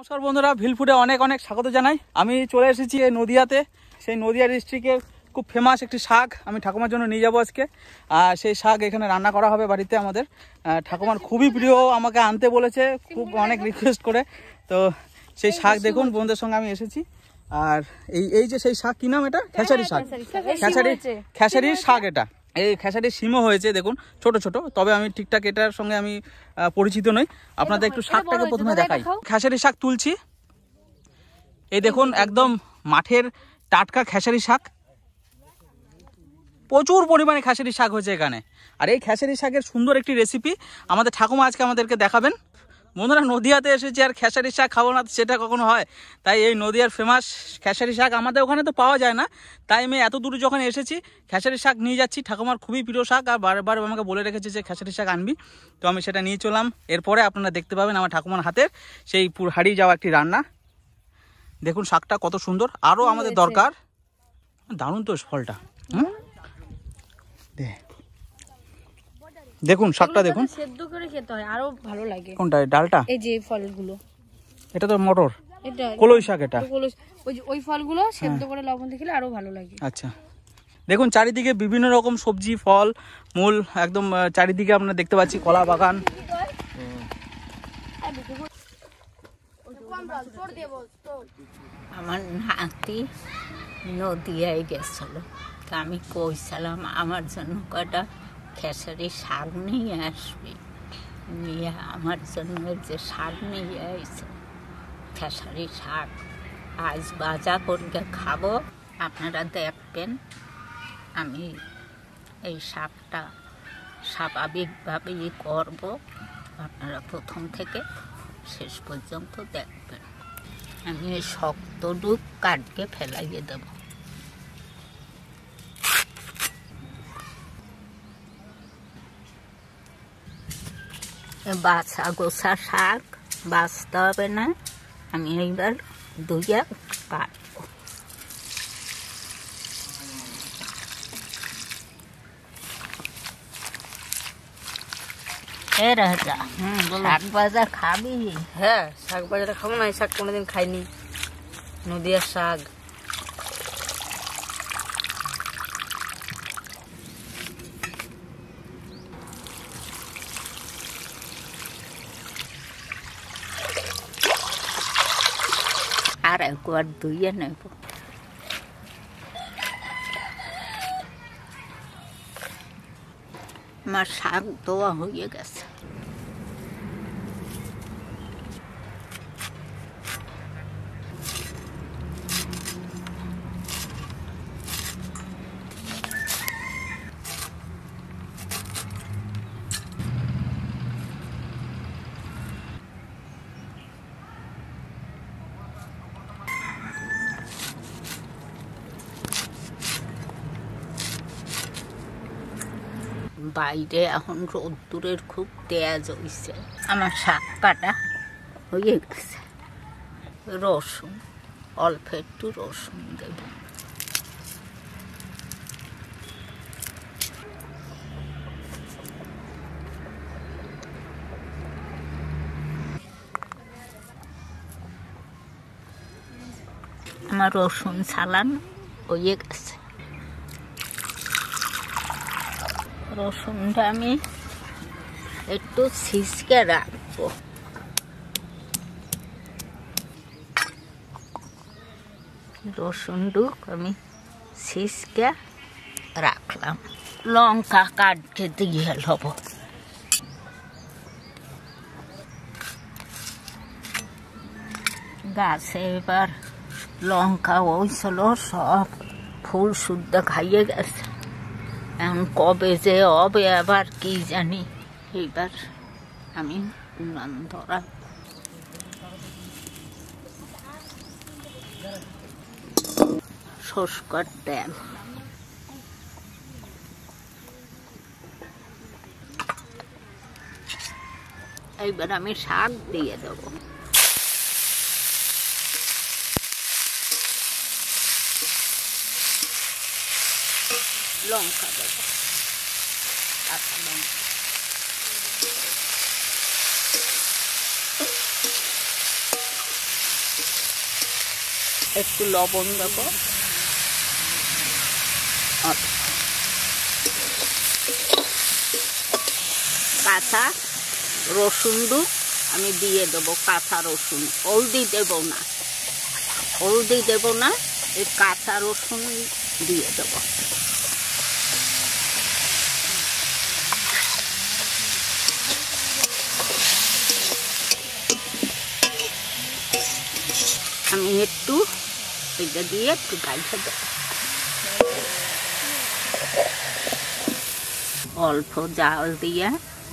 নমস্কার বন্ধুরা, ভিলফুডে অনেক অনেক স্বাগত জানাই। আমি চলে এসেছি এই নদিয়াতে। সেই নদিয়া ডিস্ট্রিক্টের খুব ফেমাস একটি শাক আমি ঠাকুমার জন্য নিয়ে যাবো আজকে। আর সেই শাক এখানে রান্না করা হবে বাড়িতে। আমাদের ঠাকুমার খুবই প্রিয়, আমাকে আনতে বলেছে খুব অনেক রিকোয়েস্ট করে। তো সেই শাক দেখুন, বন্ধুদের সঙ্গে আমি এসেছি। আর এই যে সেই শাক, কি নাম এটা? খেসারি শাক। খেসারির শাক। এটা এই খেসারির শিমও হয়েছে দেখুন, ছোট ছোট। তবে আমি ঠিকঠাক এটার সঙ্গে আমি পরিচিত নই। আপনাদের একটু শাকটাকে প্রথমে দেখাই। খেসারি শাক তুলছি, এই দেখুন একদম মাঠের টাটকা খেসারি শাক। প্রচুর পরিমাণে খেসারি শাক হয়েছে এখানে। আর এই খেসারি শাকের সুন্দর একটি রেসিপি আমাদের ঠাকুমা আজকে আমাদেরকে দেখাবেন। বন্ধুরা, নদিয়াতে এসেছি আর খেসারি শাক খাবো না সেটা কখনো হয়? তাই এই নদিয়ার ফেমাস খেসারি শাক আমাদের ওখানে তো পাওয়া যায় না, তাই আমি এত দূরে যখন এসেছি খেসারি শাক নিয়ে যাচ্ছি। ঠাকুমার খুবই প্রিয় শাক, আর বারবার আমাকে বলে রেখেছে যে খেসারি শাক আনবি। তো আমি সেটা নিয়ে চললাম। এরপরে আপনারা দেখতে পাবেন আমার ঠাকুমার হাতের সেই হারিয়ে যাওয়া একটি রান্না। দেখুন শাকটা কত সুন্দর, আরও আমাদের দরকার। দারুণ তো ফলটা। দেখুন শাকটা দেখুন, সেদ্ধ করে খেতে হয় আরো ভালো লাগে। কোনটা? ডালটা? এই যে ফলগুলো, এটা তো মটর, এটা কলই শাক। এটা ওই ফলগুলো সেদ্ধ করে লবণ দিয়ে খেলে আরো ভালো লাগে। আচ্ছা, দেখুন চারিদিকে বিভিন্ন রকম সবজি, ফল মূল একদম চারিদিকে আপনারা দেখতে পাচ্ছি। কলা বাগান। আমার নাতি নদিয়ায় গেছিল, তা আমি কইছিলাম আমার জন্য কটা খেসারি শাক নিয়ে আসবি। নিয়ে আমার জন্য যে শাক নিয়ে আসছে খেসারি শাক, আজ বাজা করে খাবো। আপনারা দেখবেন আমি এই শাকটা স্বাভাবিকভাবেই করব। আপনারা প্রথম থেকে শেষ পর্যন্ত দেখবেন। আমি এই শক্তটুক কাটকে ফেলাইয়ে দেব। বাছা গোছা শাক বাছতে হবে না, আমি এইবার ধুইয়া কাটবো। রাজা, শাক ভাজা খাবি? হ্যাঁ, শাক ভাজাটা খাবো না? এই শাক কোনোদিন খাইনি, নদিয়ার শাক। আর একবার ধুইয়ে নেব। আমার শাক ধোয়া হয়ে গেছে। বাইরে এখন রোদ্দুরের খুব তেজ হয়েছে। আমার শাক কাটা হয়ে গেছে। রসুন, অল্প একটু রসুন দেব। আমার রসুন ছালানো হয়ে গেছে। রসুনটা আমি একটু ছিঁচকে রাখবো। রসুনটুক আমি ছিঁচকে রাখলাম। লঙ্কা কাটকে দিয়ে লব। গাছে এবার লঙ্কা হয়েছিল, সব ফুল শুদ্ধ খাইয়ে গেছে। এখন কবে যে হবে আবার কি জানি। এইবার আমি উনান ধরা সরষের তেল, এইবার আমি শাক দিয়ে দেবো। লঙ্কা দেবো, কাঁচা লঙ্কা। একটু লবণ দেব, কাঁচা রসুন আমি দিয়ে দেবো, কাঁচা রসুন, হলদি দেব না, হলদি দেব না, এই কাঁচা রসুন দিয়ে দেব। আমি একটু এটা দিয়ে একটু গাইতে দেব, অল্প জাল দিয়ে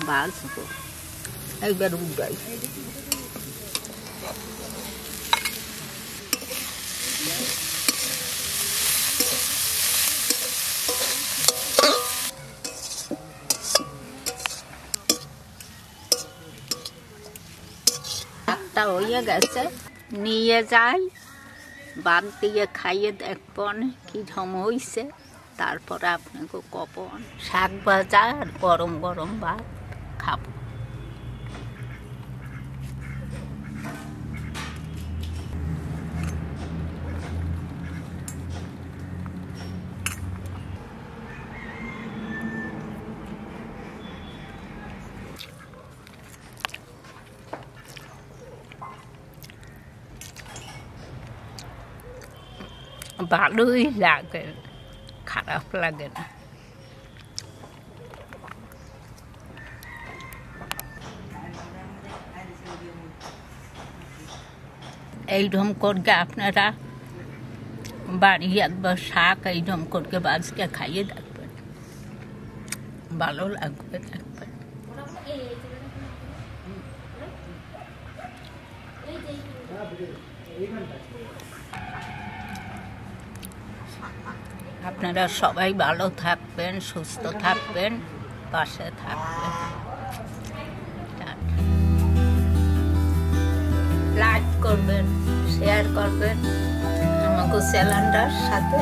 ভাজবো। এইবার উঠাই, একটা হয়ে গেছে, নিয়ে যাই বাদ দিয়ে খাইয়ে দেখবন কিরকম হয়েছে, তারপরে আপনাকে কপন শাক ভাজা আর গরম গরম ভাত খাবো। ভালোই লাগে, খারাপ লাগে না। এইরকম করকে আপনারা বাড়ি একবার শাক এইরকম করকে বাজকে খাইয়ে দেখবেন, ভালো লাগবে দেখবেন। আপনারা সবাই ভালো থাকবেন, সুস্থ থাকবেন, পাশে থাকবেন। লাইক করবেন, শেয়ার করবেন আমাকে চ্যানেলটার সাথে।